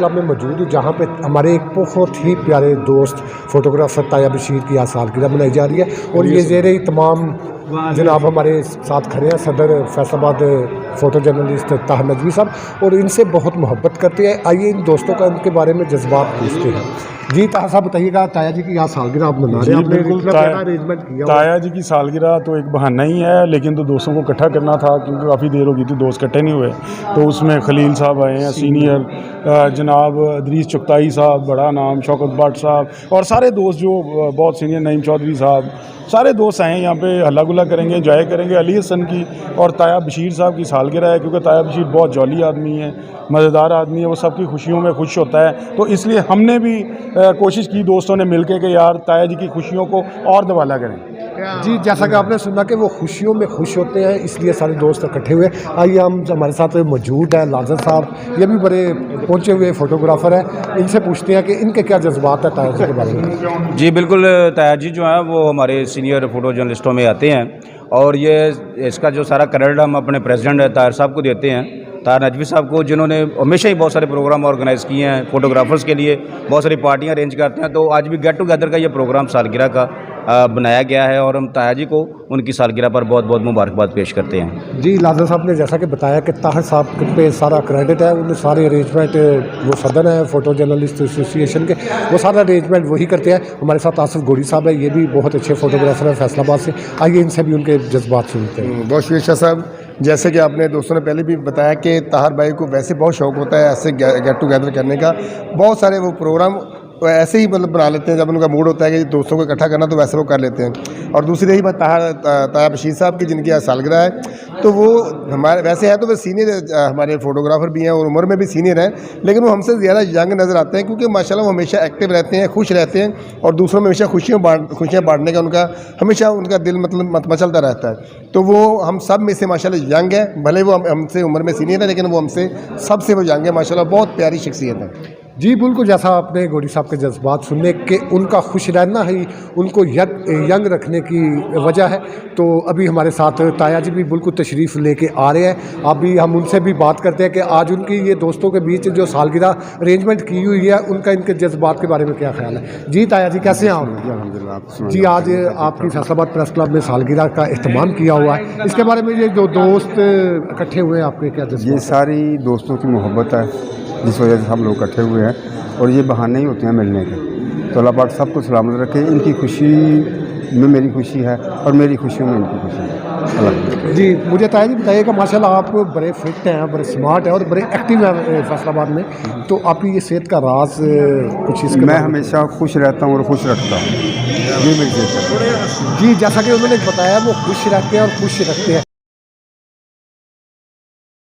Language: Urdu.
کلب میں موجود ہوں جہاں پہ ہمارے ایک بہت ہی پیارے دوست فوٹوگرافر طاہر بشیر کی آج سالگرہ منائی جا رہی ہے اور یہ زیر تمام جناب ہمارے ساتھ کھڑے ہیں صدر فیصل آباد فوٹو جرنلسٹ طاہر نجوی صاحب اور ان سے بہت محبت کرتے ہیں. آئیے ان دوستوں کا ان کے بارے میں جذبات پوچھتے ہیں. جی طاہر صاحب بتائیے گا طاہر جی کی یہاں سالگرہ آپ منا رہے ہیں, آپ نے اتنا پیارا ارینجمنٹ کیا. طاہر جی کی سالگرہ تو ایک بہانہ ہی ہے, لیکن تو دوستوں کو اکٹھا کرنا تھا کیونکہ کافی دیر ہو گئی تھی, دوست اکٹھے نہیں ہوئے. تو اس میں خلیل صاحب آئے ہیں سینئر, جناب ادریس چغتائی صاحب بڑا نام, شوکت بٹ صاحب اور سارے دوست جو بہت سینئر, نعیم چودھری صاحب, سارے دوست آئے ہیں یہاں پہ. ہلہ گلہ کریں گے, انجوائے کریں گے. علی حسن کی اور طاہر بشیر صاحب کی سالگرہ ہے کیونکہ طاہر بشیر بہت جولی آدمی ہے, مزیدار آدمی ہے, وہ سب کی خوشیوں میں خوش ہوتا ہے. تو اس لیے ہم نے بھی کوشش کی دوستوں نے مل کے کہ یار طاہر جی کی خوشیوں کو اور دوبالا کریں. جی جیسا کہ آپ نے سنا کہ وہ خوشیوں میں خوش ہوتے ہیں, اس لیے سارے دوست اکٹھے ہوئے. آئیے ہم ہمارے ساتھ موجود ہیں لازر صاحب, یہ بھی بڑے پہنچے ہوئے فوٹوگرافر ہیں, ان سے پوچھتے ہیں کہ ان کے کیا جذبات ہیں طاہر جی کے بارے میں. جی بالکل, طاہر جی جو ہیں وہ ہمارے سینئر فوٹو جرنلسٹوں میں آتے ہیں اور یہ اس کا جو سارا کریڈٹ ہم اپنے پریزیڈنٹ طاہر صاحب کو دیتے ہیں, طاہر نجوی صاحب کو, جنہوں نے ہمیشہ ہی بہت سارے پروگرام آرگنائز کیے ہیں فوٹوگرافرز کے لیے, بہت ساری پارٹیاں ارینج کرتے ہیں. تو آج بھی گیٹ ٹوگیدر کا یہ پروگرام سالگرہ کا بنایا گیا ہے اور ہم طاہر جی کو ان کی سالگرہ پر بہت بہت مبارکباد پیش کرتے ہیں. جی لازر صاحب نے جیسا کہ بتایا کہ طاہر صاحب پہ سارا کریڈٹ ہے, انہیں سارے ارینجمنٹ, وہ صدر ہیں فوٹو جرنلسٹ ایسوسیشن کے, وہ سارا ارینجمنٹ وہی کرتے ہیں. ہمارے ساتھ آصف گوری صاحب ہے, یہ بھی بہت اچھے فوٹوگرافر ہیں فیصل آباد سے. آئیے ان سے بھی ان کے جذبات سنتے ہیں. بہت شکریہ شاہ صاحب. جیسے کہ آپ نے دوستوں نے پہلے بھی بتایا کہ طاہر بھائی کو ویسے بہت شوق ہوتا ہے ایسے گیٹ ٹوگیدر کرنے کا. بہت سارے وہ پروگرام ایسے ہی بنا لیتے ہیں, جب ان کا موڈ ہوتا ہے کہ دوستوں کو اکٹھا کرنا تو ویسے وہ کر لیتے ہیں. اور دوسری رہی بات طاہر بشیر صاحب کی, جن کی آج سالگرہ ہے, تو وہ ہمارے ویسے ہے تو وہ سینئر ہمارے فوٹوگرافر بھی ہیں اور عمر میں بھی سینئر ہیں, لیکن وہ ہم سے زیادہ ینگ نظر آتے ہیں کیونکہ ماشاءاللہ وہ ہمیشہ ایکٹیو رہتے ہیں, خوش رہتے ہیں اور دوسروں میں ہمیشہ خوشیاں بانٹنے کا ان کا ہمیشہ ان کا دل مچلتا رہتا ہے. تو وہ ہم سب میں سے ماشاءاللہ ینگ ہے, بھلے وہ ہم سے عمر میں سینئر ہے لیکن وہ ہم سے سب سے وہ ینگ ہے ماشاءاللہ. بہت پیاری شخصیت ہے. جی بالکل, جیسا آپ نے گوری صاحب کے جذبات سننے کہ ان کا خوش رہنا ہی ان کو ینگ رکھنے کی وجہ ہے. تو ابھی ہمارے ساتھ طاہر جی بھی بالکل تشریف لے کے آ رہے ہیں. ابھی ہم ان سے بھی بات کرتے ہیں کہ آج ان کی یہ دوستوں کے بیچ جو سالگرہ ارینجمنٹ کی ہوئی ہے, ان کا ان کے جذبات کے بارے میں کیا خیال ہے. جی طاہر جی کیسے ہیں آپ؟ الحمدللہ. جی آج آپ کی فیصل آباد پریس کلب میں سالگرہ کا اہتمام کیا ہوا ہے, اس کے بارے میں یہ جو دوست اکٹھے ہوئے ہیں آپ کے کیا جذبات؟ یہ ساری دوستوں کی محبت ہے جس وجہ سے ہم لوگ اکٹھے ہوئے ہیں, اور یہ بہانے ہی ہوتے ہیں ملنے کے. تو اللہ پاک سب کو سلامت رکھے. ان کی خوشی میں میری خوشی ہے اور میری خوشیوں میں ان کی خوشی ہے. اللہ جی مجھے طاہر جی بتائیے کہ ماشاء اللہ آپ بڑے فٹ ہیں, بڑے اسمارٹ ہیں اور بڑے ایکٹیو ہیں فیصل آباد میں, تو آپ کی یہ صحت کا راز کچھ اس میں ہمیشہ خوش رہتا ہوں اور خوش رکھتا ہوں, یہ میری صحت ہے. جی جیسا کہ انہوں نے بتایا وہ خوش رہتے ہیں اور خوش رکھتے ہیں.